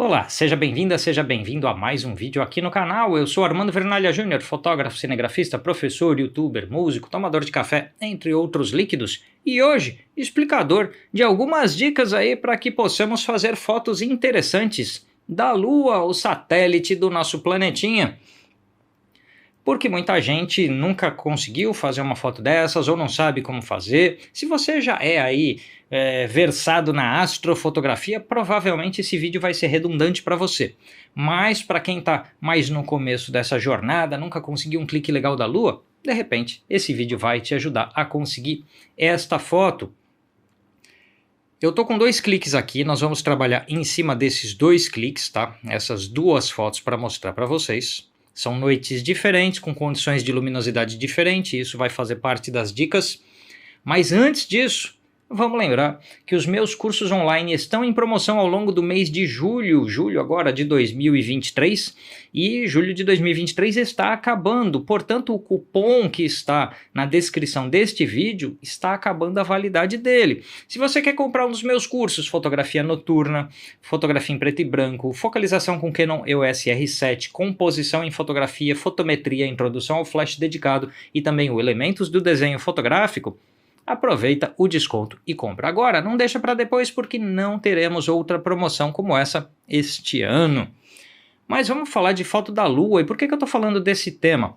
Olá, seja bem-vinda, seja bem-vindo a mais um vídeo aqui no canal. Eu sou Armando Vernalha Júnior, fotógrafo, cinegrafista, professor, youtuber, músico, tomador de café, entre outros líquidos. E hoje, explicador de algumas dicas aí para que possamos fazer fotos interessantes da Lua, o satélite do nosso planetinha. Porque muita gente nunca conseguiu fazer uma foto dessas ou não sabe como fazer. Se você já é aí versado na astrofotografia, provavelmente esse vídeo vai ser redundante para você. Mas para quem está mais no começo dessa jornada, nunca conseguiu um clique legal da Lua, de repente esse vídeo vai te ajudar a conseguir esta foto. Eu tô com 2 cliques aqui, nós vamos trabalhar em cima desses 2 cliques, tá? Essas duas fotos para mostrar para vocês. São noites diferentes, com condições de luminosidade diferentes, isso vai fazer parte das dicas. Mas antes disso, vamos lembrar que os meus cursos online estão em promoção ao longo do mês de julho agora de 2023, e julho de 2023 está acabando, portanto o cupom que está na descrição deste vídeo está acabando a validade dele. Se você quer comprar um dos meus cursos, fotografia noturna, fotografia em preto e branco, focalização com Canon EOS R7, composição em fotografia, fotometria, introdução ao flash dedicado e também o elementos do desenho fotográfico, aproveita o desconto e compra agora, não deixa para depois porque não teremos outra promoção como essa este ano. Mas vamos falar de foto da Lua. E por que eu estou falando desse tema?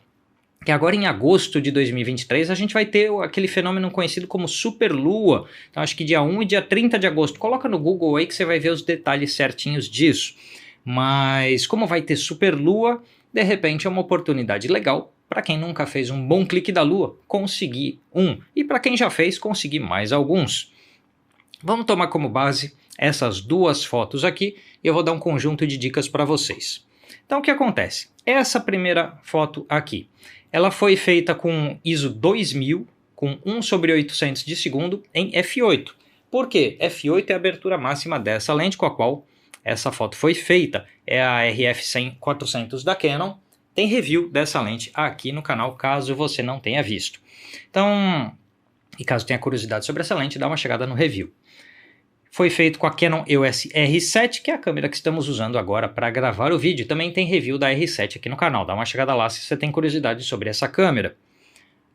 Que agora em agosto de 2023 a gente vai ter aquele fenômeno conhecido como superlua. Então acho que dia 1 e dia 30 de agosto. Coloca no Google aí que você vai ver os detalhes certinhos disso. Mas como vai ter superlua, de repente é uma oportunidade legal para quem nunca fez um bom clique da Lua, conseguir um. E para quem já fez, conseguir mais alguns. Vamos tomar como base essas duas fotos aqui e eu vou dar um conjunto de dicas para vocês. Então o que acontece? Essa primeira foto aqui, ela foi feita com ISO 2000, com 1/800 de segundo em f8. Por quê? f8 é a abertura máxima dessa lente com a qual essa foto foi feita. É a RF100-400 da Canon. Tem review dessa lente aqui no canal, caso você não tenha visto. Então, e caso tenha curiosidade sobre essa lente, dá uma chegada no review. Foi feito com a Canon EOS R7, que é a câmera que estamos usando agora para gravar o vídeo. Também tem review da R7 aqui no canal, dá uma chegada lá se você tem curiosidade sobre essa câmera.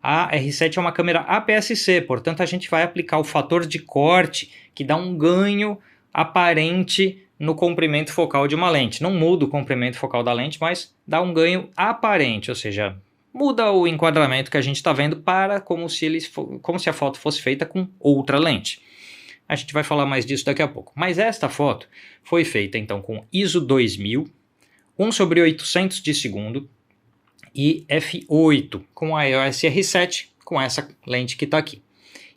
A R7 é uma câmera APS-C, portanto a gente vai aplicar o fator de corte, que dá um ganho aparente no comprimento focal de uma lente. Não muda o comprimento focal da lente, mas dá um ganho aparente, ou seja, muda o enquadramento que a gente está vendo para como se a foto fosse feita com outra lente. A gente vai falar mais disso daqui a pouco. Mas esta foto foi feita então com ISO 2000, 1/800 de segundo e f8 com a EOS R7 com essa lente que está aqui.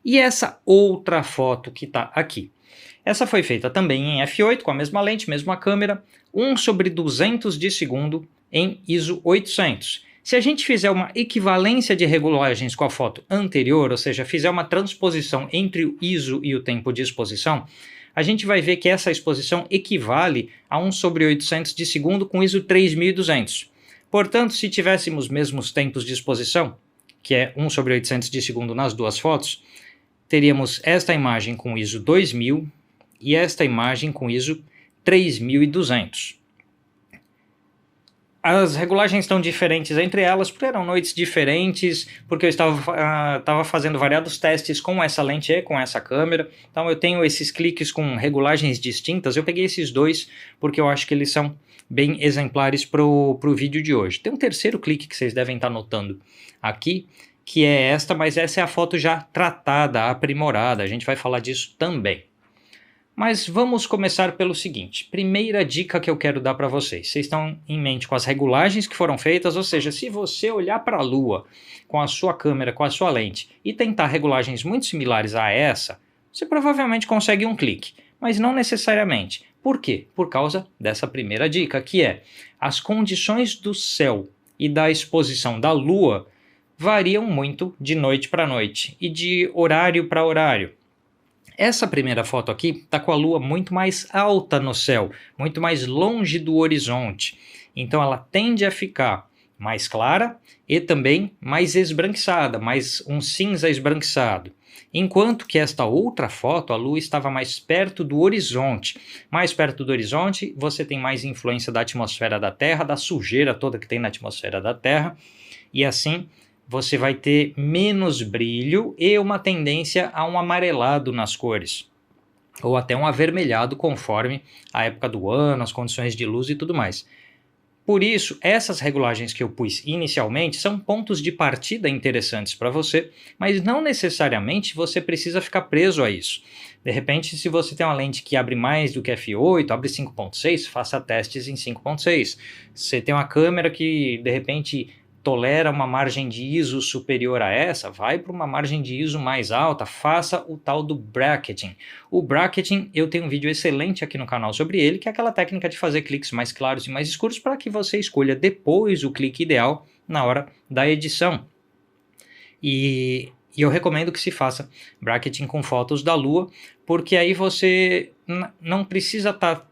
E essa outra foto que está aqui? Essa foi feita também em f8 com a mesma lente, mesma câmera, 1/200 de segundo em ISO 800. Se a gente fizer uma equivalência de regulagens com a foto anterior, ou seja, fizer uma transposição entre o ISO e o tempo de exposição, a gente vai ver que essa exposição equivale a 1/800 de segundo com ISO 3200. Portanto, se tivéssemos mesmos tempos de exposição, que é 1/800 de segundo nas duas fotos, teríamos esta imagem com ISO 2000 e esta imagem com ISO 3200. As regulagens estão diferentes entre elas, porque eram noites diferentes, porque eu estava fazendo variados testes com essa lente e com essa câmera, então eu tenho esses cliques com regulagens distintas. Eu peguei esses dois porque eu acho que eles são bem exemplares para o vídeo de hoje. Tem um terceiro clique que vocês devem estar notando aqui, que é esta, mas essa é a foto já tratada, aprimorada, a gente vai falar disso também. Mas vamos começar pelo seguinte, primeira dica que eu quero dar para vocês. Vocês estão em mente com as regulagens que foram feitas, ou seja, se você olhar para a Lua com a sua câmera, com a sua lente e tentar regulagens muito similares a essa, você provavelmente consegue um clique, mas não necessariamente. Por quê? Por causa dessa primeira dica, que é as condições do céu e da exposição da Lua variam muito de noite para noite e de horário para horário. Essa primeira foto aqui está com a Lua muito mais alta no céu, muito mais longe do horizonte. Então ela tende a ficar mais clara e também mais esbranquiçada, mais um cinza esbranquiçado. enquanto que esta outra foto, a Lua estava mais perto do horizonte. Mais perto do horizonte, você tem mais influência da atmosfera da Terra, da sujeira toda que tem na atmosfera da Terra, e assim você vai ter menos brilho e uma tendência a um amarelado nas cores, ou até um avermelhado conforme a época do ano, as condições de luz e tudo mais. Por isso, essas regulagens que eu pus inicialmente são pontos de partida interessantes para você, mas não necessariamente você precisa ficar preso a isso. De repente, se você tem uma lente que abre mais do que f8, abre 5.6, faça testes em 5.6. Se você tem uma câmera que, de repente, tolera uma margem de ISO superior a essa, vai para uma margem de ISO mais alta, faça o tal do bracketing. O bracketing, eu tenho um vídeo excelente aqui no canal sobre ele, que é aquela técnica de fazer cliques mais claros e mais escuros para que você escolha depois o clique ideal na hora da edição. E eu recomendo que se faça bracketing com fotos da Lua, porque aí você não precisa estar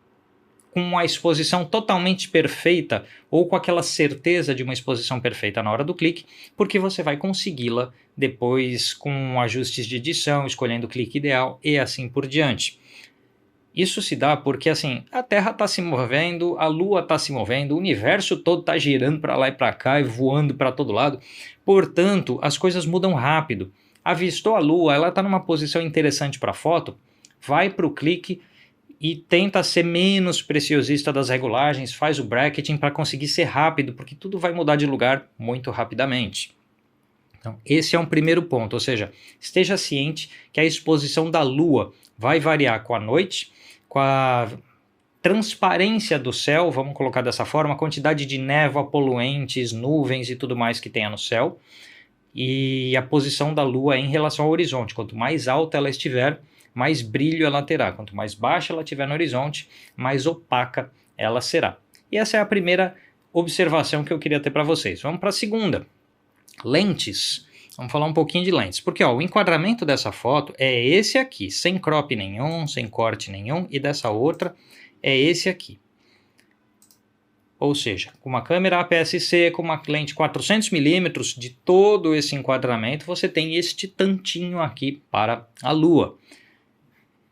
com uma exposição totalmente perfeita ou com aquela certeza de uma exposição perfeita na hora do clique, porque você vai consegui-la depois com ajustes de edição, escolhendo o clique ideal e assim por diante. Isso se dá porque assim, a Terra está se movendo, a Lua está se movendo, o universo todo está girando para lá e para cá e voando para todo lado, portanto as coisas mudam rápido. Avistou a Lua, ela está numa posição interessante para a foto, vai para o clique e tenta ser menos preciosista das regulagens, faz o bracketing para conseguir ser rápido, porque tudo vai mudar de lugar muito rapidamente. Então, esse é um primeiro ponto, ou seja, esteja ciente que a exposição da Lua vai variar com a noite, com a transparência do céu, vamos colocar dessa forma, a quantidade de névoa, poluentes, nuvens e tudo mais que tenha no céu, e a posição da Lua em relação ao horizonte. Quanto mais alta ela estiver, mais brilho ela terá. Quanto mais baixa ela estiver no horizonte, mais opaca ela será. E essa é a primeira observação que eu queria ter para vocês. Vamos para a segunda. Lentes. Vamos falar um pouquinho de lentes. Porque o enquadramento dessa foto é esse aqui, sem crop nenhum, sem corte nenhum, e dessa outra é esse aqui. Ou seja, com uma câmera APS-C, com uma lente 400mm de todo esse enquadramento, você tem este tantinho aqui para a Lua.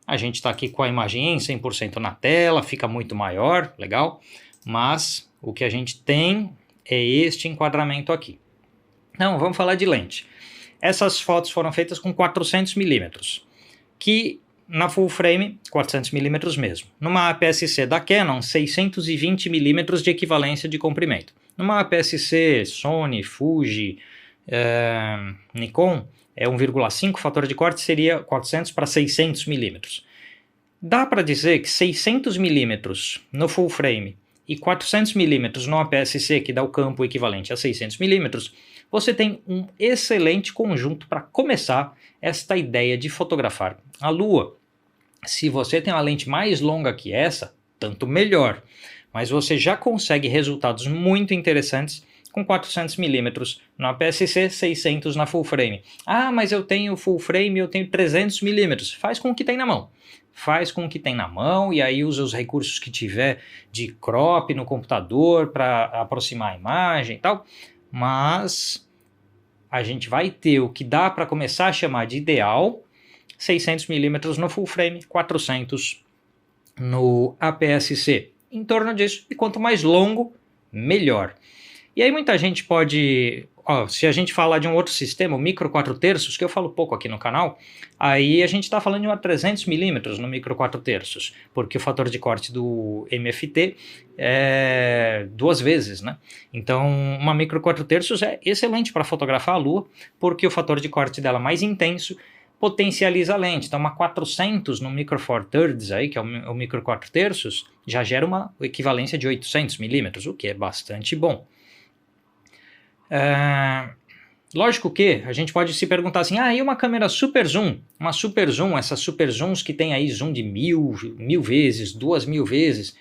A gente está aqui com a imagem em 100% na tela, fica muito maior, legal, mas o que a gente tem é este enquadramento aqui. Não, vamos falar de lente. Essas fotos foram feitas com 400mm, que na full frame, 400mm mesmo. Numa APS-C da Canon, 620mm de equivalência de comprimento. Numa APS-C Sony, Fuji, Nikon, é 1,5, fator de corte seria 400 para 600mm. Dá para dizer que 600mm no full frame e 400mm no APS-C, que dá o campo equivalente a 600mm, você tem um excelente conjunto para começar esta ideia de fotografar a Lua. Se você tem uma lente mais longa que essa, tanto melhor, mas você já consegue resultados muito interessantes com 400mm no APS-C, 600 na full frame. Ah, mas eu tenho full frame, eu tenho 300mm. Faz com o que tem na mão. Faz com o que tem na mão e aí usa os recursos que tiver de crop no computador para aproximar a imagem e tal. Mas a gente vai ter o que dá para começar a chamar de ideal, 600mm no full frame, 400 no APS-C. Em torno disso, e quanto mais longo, melhor. E aí muita gente pode, se a gente falar de um outro sistema, o micro 4/3, que eu falo pouco aqui no canal, aí a gente está falando de uma 300mm no micro 4/3, porque o fator de corte do MFT é 2 vezes, né? Então uma micro 4/3 é excelente para fotografar a Lua, porque o fator de corte dela mais intenso potencializa a lente. Então uma 400 no micro 4/3 aí, que é o micro 4/3, já gera uma equivalência de 800mm, o que é bastante bom. Lógico que a gente pode se perguntar assim, e uma câmera super zoom? Uma super zoom, essas super zooms que tem aí zoom de 1000 vezes, 2000 vezes,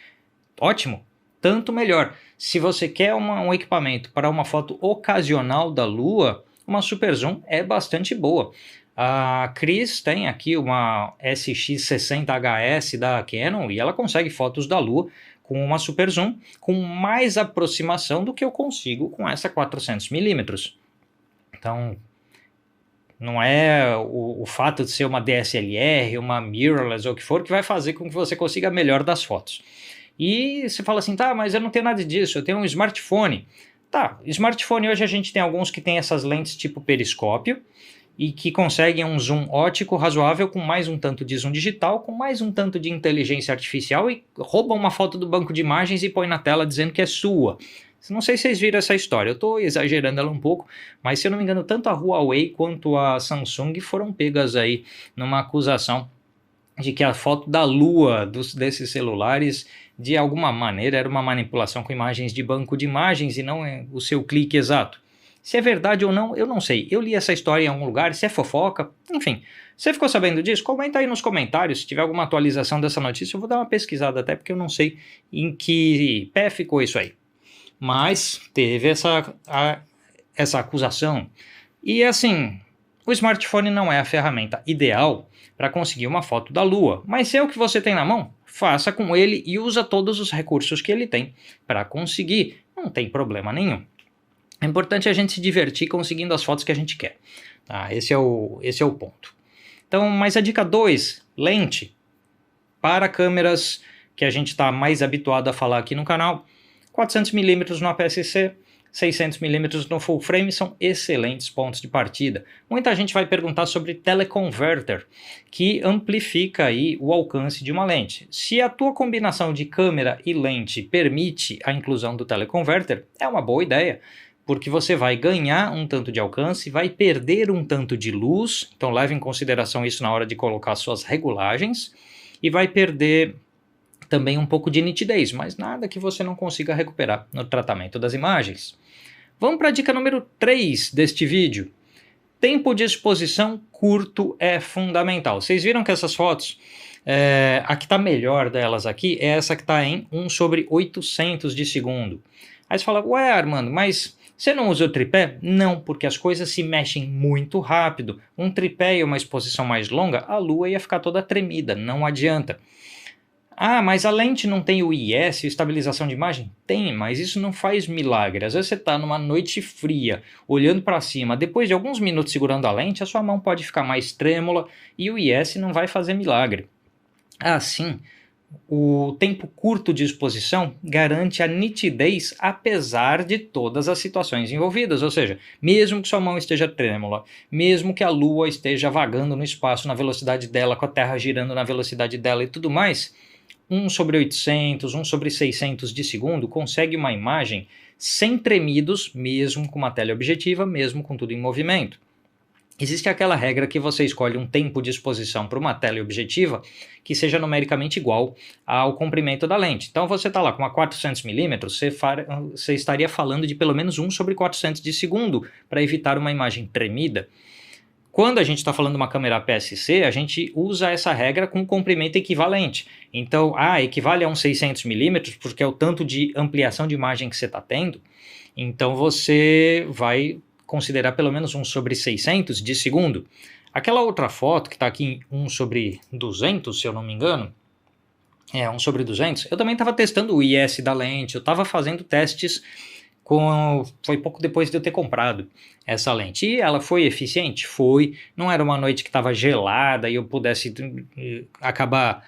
ótimo, tanto melhor. Se você quer um equipamento para uma foto ocasional da Lua, uma super zoom é bastante boa. A Cris tem aqui uma SX60HS da Canon e ela consegue fotos da Lua com uma super zoom, com mais aproximação do que eu consigo com essa 400mm. Então, Não é o fato de ser uma DSLR, uma mirrorless ou o que for, que vai fazer com que você consiga a melhor das fotos. E você fala assim, tá, mas eu não tenho nada disso, eu tenho um smartphone. Tá, smartphone hoje a gente tem alguns que tem essas lentes tipo periscópio, e que conseguem um zoom óptico razoável com mais um tanto de zoom digital, com mais um tanto de inteligência artificial e roubam uma foto do banco de imagens e põe na tela dizendo que é sua. Não sei se vocês viram essa história, eu estou exagerando ela um pouco, mas se eu não me engano, tanto a Huawei quanto a Samsung foram pegas aí numa acusação de que a foto da lua desses celulares, de alguma maneira, era uma manipulação com imagens de banco de imagens e não o seu clique exato. Se é verdade ou não, eu não sei. Eu li essa história em algum lugar, se é fofoca, enfim. Você ficou sabendo disso? Comenta aí nos comentários. Se tiver alguma atualização dessa notícia, eu vou dar uma pesquisada até, porque eu não sei em que pé ficou isso aí. Mas teve essa acusação. E assim, o smartphone não é a ferramenta ideal para conseguir uma foto da lua. Mas se é o que você tem na mão, faça com ele e usa todos os recursos que ele tem para conseguir. Não tem problema nenhum. É importante a gente se divertir conseguindo as fotos que a gente quer. Tá? Esse é o ponto. Então, mas a dica 2, lente. Para câmeras que a gente está mais habituado a falar aqui no canal, 400mm no APS-C, 600mm no full frame são excelentes pontos de partida. Muita gente vai perguntar sobre teleconverter, que amplifica aí o alcance de uma lente. Se a tua combinação de câmera e lente permite a inclusão do teleconverter, é uma boa ideia, porque você vai ganhar um tanto de alcance, vai perder um tanto de luz, então leve em consideração isso na hora de colocar suas regulagens, e vai perder também um pouco de nitidez, mas nada que você não consiga recuperar no tratamento das imagens. Vamos para a dica número 3 deste vídeo. Tempo de exposição curto é fundamental. Vocês viram que essas fotos, a que está melhor delas aqui é essa que está em 1/800 de segundo. Aí você fala, ué Armando, mas você não usa o tripé? Não, porque as coisas se mexem muito rápido. Um tripé e uma exposição mais longa, a lua ia ficar toda tremida, não adianta. Ah, mas a lente não tem o IS, estabilização de imagem? Tem, mas isso não faz milagre. Às vezes você está numa noite fria, olhando para cima, depois de alguns minutos segurando a lente, a sua mão pode ficar mais trêmula e o IS não vai fazer milagre. Assim, o tempo curto de exposição garante a nitidez apesar de todas as situações envolvidas, ou seja, mesmo que sua mão esteja trêmula, mesmo que a lua esteja vagando no espaço na velocidade dela, com a Terra girando na velocidade dela e tudo mais, 1/800, 1/600 de segundo consegue uma imagem sem tremidos, mesmo com uma teleobjetiva, mesmo com tudo em movimento. Existe aquela regra que você escolhe um tempo de exposição para uma teleobjetiva que seja numericamente igual ao comprimento da lente. Então você está lá com uma 400mm, você estaria falando de pelo menos 1/400 de segundo para evitar uma imagem tremida. Quando a gente está falando de uma câmera APS-C, a gente usa essa regra com comprimento equivalente. Então, equivale a uns 600mm, porque é o tanto de ampliação de imagem que você está tendo. Então você vai considerar pelo menos 1/600 de segundo. Aquela outra foto que está aqui em 1/200, se eu não me engano, 1/200, eu também estava testando o IS da lente, eu estava fazendo testes foi pouco depois de eu ter comprado essa lente. E ela foi eficiente? Foi. Não era uma noite que estava gelada e eu pudesse acabar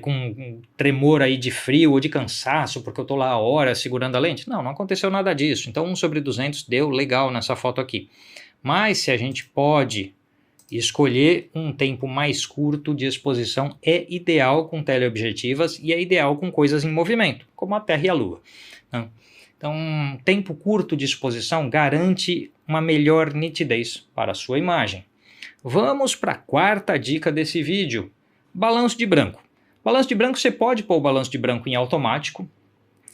com um tremor aí de frio ou de cansaço porque eu estou lá a hora segurando a lente. Não aconteceu nada disso. Então 1/200 deu legal nessa foto aqui. Mas se a gente pode escolher um tempo mais curto de exposição, é ideal com teleobjetivas e é ideal com coisas em movimento, como a Terra e a Lua. Então, um tempo curto de exposição garante uma melhor nitidez para a sua imagem. Vamos para a quarta dica desse vídeo, balanço de branco. Balanço de branco, você pode pôr o balanço de branco em automático.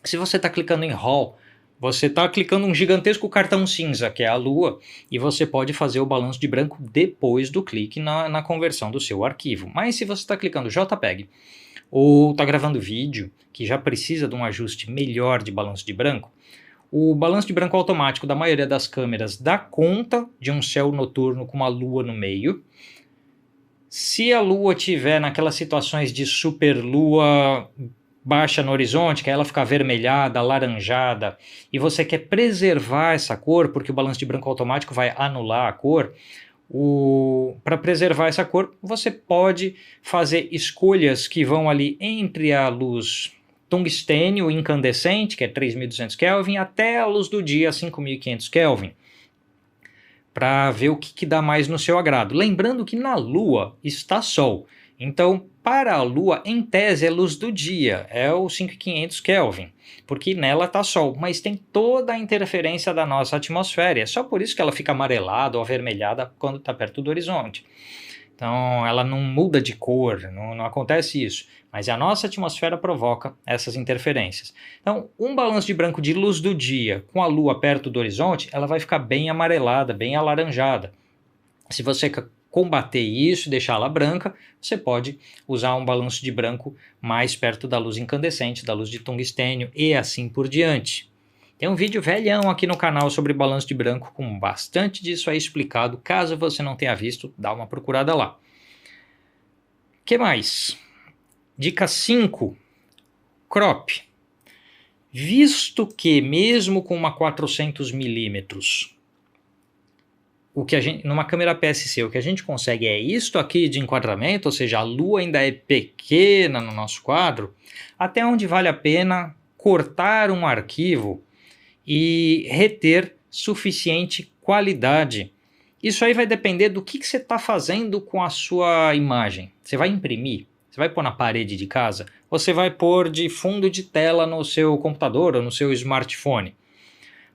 Se você está clicando em RAW, você está clicando um gigantesco cartão cinza, que é a lua, e você pode fazer o balanço de branco depois do clique na conversão do seu arquivo. Mas se você está clicando JPEG, ou está gravando vídeo, que já precisa de um ajuste melhor de balanço de branco, o balanço de branco automático da maioria das câmeras dá conta de um céu noturno com uma lua no meio. Se a lua tiver naquelas situações de superlua baixa no horizonte, que ela fica avermelhada, alaranjada, e você quer preservar essa cor, porque o balanço de branco automático vai anular a cor, Para preservar essa cor, você pode fazer escolhas que vão ali entre a luz tungstênio incandescente, que é 3.200 Kelvin, até a luz do dia, 5.500 Kelvin, para ver o que dá mais no seu agrado. Lembrando que na Lua está Sol, então para a Lua, em tese, é luz do dia, é o 5.500 Kelvin, porque nela está Sol, mas tem toda a interferência da nossa atmosfera, é só por isso que ela fica amarelada ou avermelhada quando está perto do horizonte. Então ela não muda de cor, não acontece isso, mas a nossa atmosfera provoca essas interferências. Então um balanço de branco de luz do dia com a Lua perto do horizonte, ela vai ficar bem amarelada, bem alaranjada. Se você combater isso e deixá-la branca, você pode usar um balanço de branco mais perto da luz incandescente, da luz de tungstênio e assim por diante. Tem um vídeo velhão aqui no canal sobre balanço de branco com bastante disso aí explicado. Caso você não tenha visto, dá uma procurada lá. O que mais? Dica 5. Crop. Visto que mesmo com uma 400 milímetros, numa câmera PSC, o que a gente consegue é isto aqui de enquadramento, ou seja, a Lua ainda é pequena no nosso quadro, até onde vale a pena cortar um arquivo e reter suficiente qualidade. Isso aí vai depender do que você está fazendo com a sua imagem. Você vai imprimir? Você vai pôr na parede de casa? Ou você vai pôr de fundo de tela no seu computador ou no seu smartphone?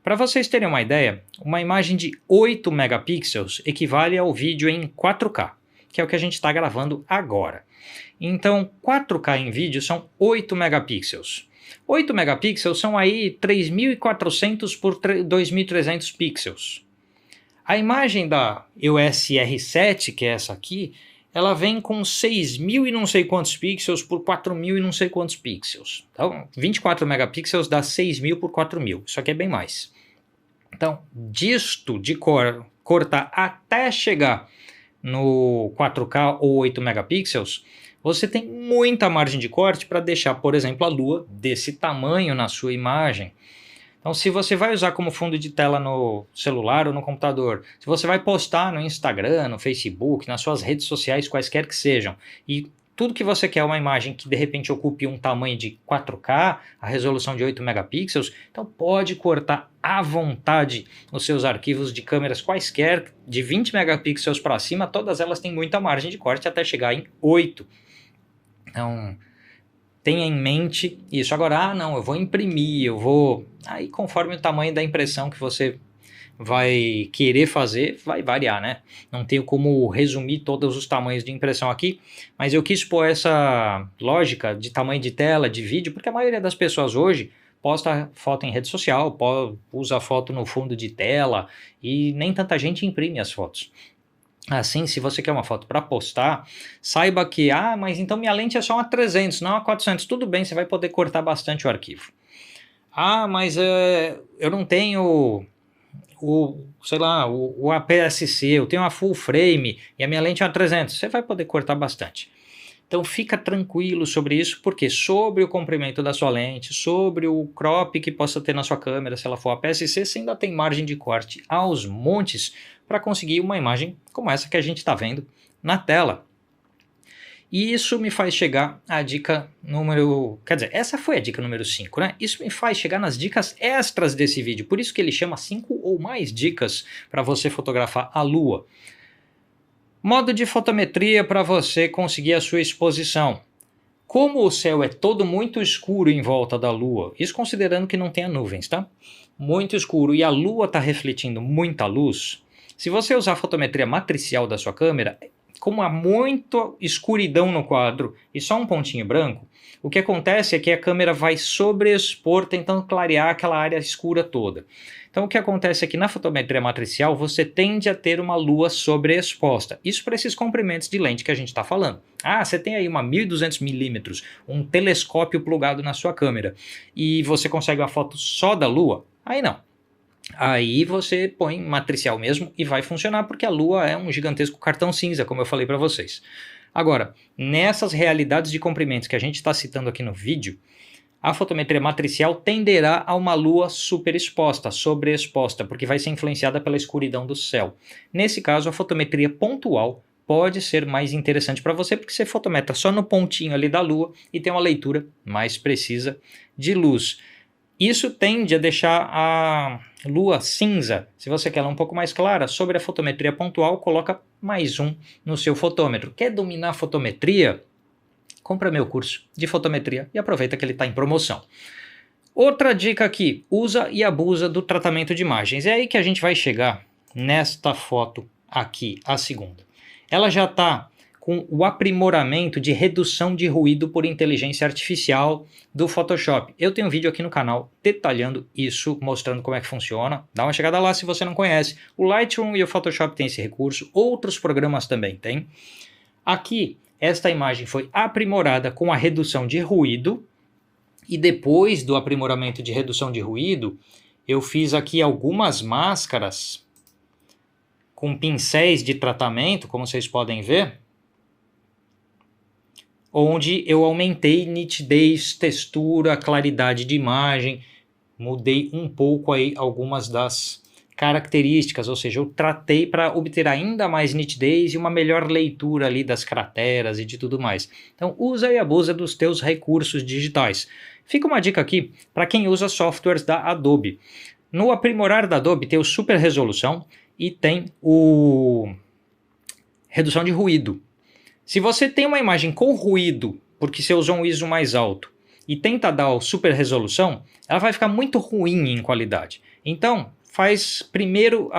Para vocês terem uma ideia, uma imagem de 8 megapixels equivale ao vídeo em 4K, que é o que a gente está gravando agora. Então, 4K em vídeo são 8 megapixels. 8 megapixels são aí 3.400 por 2.300 pixels. A imagem da EOS R7, que é essa aqui, ela vem com 6.000 e não sei quantos pixels por 4.000 e não sei quantos pixels. Então, 24 megapixels dá 6.000 por 4.000. Isso aqui é bem mais. Então, disto de cortar até chegar no 4K ou 8 megapixels, você tem muita margem de corte para deixar, por exemplo, a Lua desse tamanho na sua imagem. Então, se você vai usar como fundo de tela no celular ou no computador, se você vai postar no Instagram, no Facebook, nas suas redes sociais, quaisquer que sejam, e tudo que você quer é uma imagem que de repente ocupe um tamanho de 4K, a resolução de 8 megapixels, então pode cortar à vontade os seus arquivos de câmeras quaisquer, de 20 megapixels para cima, todas elas têm muita margem de corte até chegar em 8. Então, tenha em mente isso. Agora, não, eu vou imprimir, Aí, conforme o tamanho da impressão que você vai querer fazer, vai variar, né? Não tenho como resumir todos os tamanhos de impressão aqui, mas eu quis pôr essa lógica de tamanho de tela, de vídeo, porque a maioria das pessoas hoje posta foto em rede social, usa foto no fundo de tela e nem tanta gente imprime as fotos. Assim, se você quer uma foto para postar, saiba que, mas então minha lente é só uma 300, não uma 400. Tudo bem, você vai poder cortar bastante o arquivo. Mas eu não tenho o APS-C, eu tenho uma full frame e a minha lente é uma 300. Você vai poder cortar bastante. Então fica tranquilo sobre isso, porque sobre o comprimento da sua lente, sobre o crop que possa ter na sua câmera, se ela for APS-C, você ainda tem margem de corte aos montes para conseguir uma imagem como essa que a gente está vendo na tela. E isso me faz chegar à dica número... Quer dizer, essa foi a dica número 5, né? Isso me faz chegar nas dicas extras desse vídeo, por isso que ele chama 5 ou mais dicas para você fotografar a Lua. Modo de fotometria para você conseguir a sua exposição. Como o céu é todo muito escuro em volta da Lua, isso considerando que não tenha nuvens, tá? Muito escuro e a Lua está refletindo muita luz, se você usar a fotometria matricial da sua câmera, como há muita escuridão no quadro e só um pontinho branco, o que acontece é que a câmera vai sobreexpor tentando clarear aquela área escura toda. Então o que acontece é que na fotometria matricial você tende a ter uma lua sobreexposta. Isso para esses comprimentos de lente que a gente está falando. Você tem aí uma 1.200 milímetros, um telescópio plugado na sua câmera e você consegue uma foto só da lua? Aí não. Aí você põe matricial mesmo e vai funcionar porque a Lua é um gigantesco cartão cinza, como eu falei para vocês. Agora, nessas realidades de comprimentos que a gente está citando aqui no vídeo, a fotometria matricial tenderá a uma lua superexposta, sobreexposta, porque vai ser influenciada pela escuridão do céu. Nesse caso, a fotometria pontual pode ser mais interessante para você, porque você fotometra só no pontinho ali da lua e tem uma leitura mais precisa de luz. Isso tende a deixar a lua cinza. Se você quer ela um pouco mais clara, sobre a fotometria pontual, coloca mais um no seu fotômetro. Quer dominar a fotometria? Compra meu curso de fotometria e aproveita que ele está em promoção. Outra dica aqui, usa e abusa do tratamento de imagens. É aí que a gente vai chegar nesta foto aqui, a segunda. Ela já está com o aprimoramento de redução de ruído por inteligência artificial do Photoshop. Eu tenho um vídeo aqui no canal detalhando isso, mostrando como é que funciona. Dá uma chegada lá se você não conhece. O Lightroom e o Photoshop têm esse recurso, outros programas também têm. Aqui, esta imagem foi aprimorada com a redução de ruído, e depois do aprimoramento de redução de ruído, eu fiz aqui algumas máscaras com pincéis de tratamento, como vocês podem ver, onde eu aumentei nitidez, textura, claridade de imagem, mudei um pouco aí algumas das características, ou seja, eu tratei para obter ainda mais nitidez e uma melhor leitura ali das crateras e de tudo mais. Então usa e abusa dos teus recursos digitais. Fica uma dica aqui para quem usa softwares da Adobe. No aprimorar da Adobe tem o Super Resolução e tem o redução de ruído. Se você tem uma imagem com ruído, porque você usou um ISO mais alto, e tenta dar o Super Resolução, ela vai ficar muito ruim em qualidade. Então, faz primeiro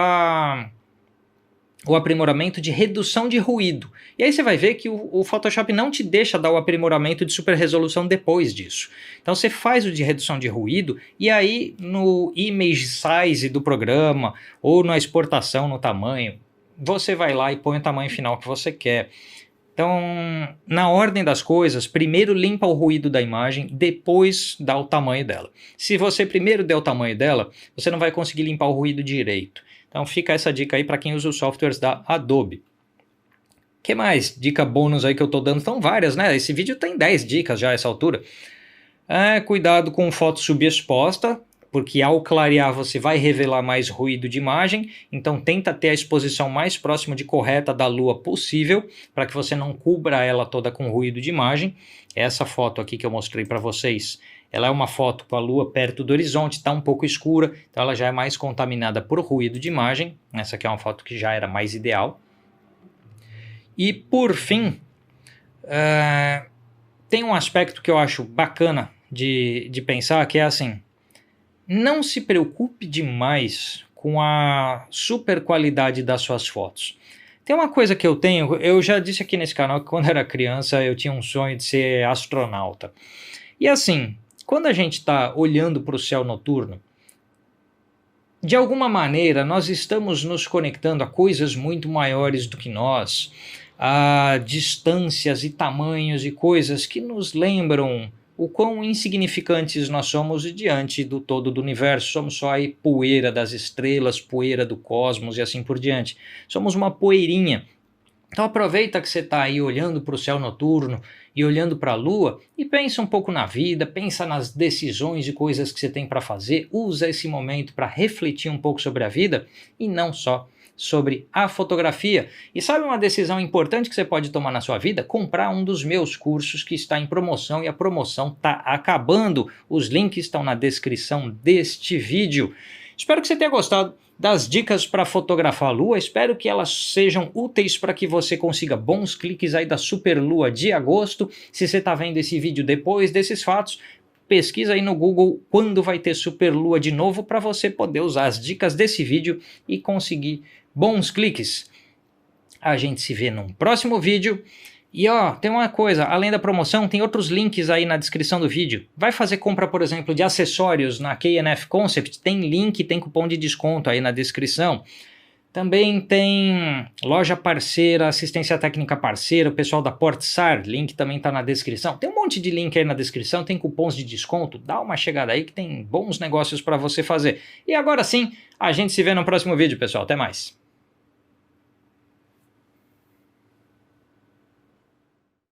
o aprimoramento de redução de ruído. E aí você vai ver que o Photoshop não te deixa dar o aprimoramento de super resolução depois disso. Então você faz o de redução de ruído e aí no image size do programa ou na exportação no tamanho, você vai lá e põe o tamanho final que você quer. Então, na ordem das coisas, primeiro limpa o ruído da imagem, depois dá o tamanho dela. Se você primeiro der o tamanho dela, você não vai conseguir limpar o ruído direito. Então fica essa dica aí para quem usa os softwares da Adobe. Que mais? Dica bônus aí que eu estou dando, são várias, né? Esse vídeo tem 10 dicas já a essa altura. Cuidado com foto subexposta, porque ao clarear você vai revelar mais ruído de imagem, então tenta ter a exposição mais próxima de correta da lua possível, para que você não cubra ela toda com ruído de imagem. Essa foto aqui que eu mostrei para vocês, ela é uma foto com a lua perto do horizonte, está um pouco escura, então ela já é mais contaminada por ruído de imagem. Essa aqui é uma foto que já era mais ideal. E por fim, tem um aspecto que eu acho bacana de pensar, que é assim, não se preocupe demais com a super qualidade das suas fotos. Tem uma coisa que eu já disse aqui nesse canal que quando era criança eu tinha um sonho de ser astronauta. E assim, quando a gente está olhando para o céu noturno, de alguma maneira nós estamos nos conectando a coisas muito maiores do que nós, a distâncias e tamanhos e coisas que nos lembram o quão insignificantes nós somos diante do todo do universo. Somos só aí poeira das estrelas, poeira do cosmos e assim por diante. Somos uma poeirinha. Então aproveita que você está aí olhando para o céu noturno e olhando para a lua e pensa um pouco na vida, pensa nas decisões e coisas que você tem para fazer, usa esse momento para refletir um pouco sobre a vida e não só sobre a fotografia. E sabe uma decisão importante que você pode tomar na sua vida? Comprar um dos meus cursos que está em promoção e a promoção está acabando. Os links estão na descrição deste vídeo. Espero que você tenha gostado das dicas para fotografar a lua, espero que elas sejam úteis para que você consiga bons cliques aí da superlua de agosto. Se você está vendo esse vídeo depois desses fatos, pesquisa aí no Google quando vai ter superlua de novo para você poder usar as dicas desse vídeo e conseguir bons cliques. A gente se vê num próximo vídeo. E tem uma coisa, além da promoção, tem outros links aí na descrição do vídeo. Vai fazer compra, por exemplo, de acessórios na KNF Concept, tem link, tem cupom de desconto aí na descrição. Também tem loja parceira, assistência técnica parceira, o pessoal da Portsar, link também está na descrição. Tem um monte de link aí na descrição, tem cupons de desconto, dá uma chegada aí que tem bons negócios para você fazer. E agora sim, a gente se vê no próximo vídeo, pessoal. Até mais!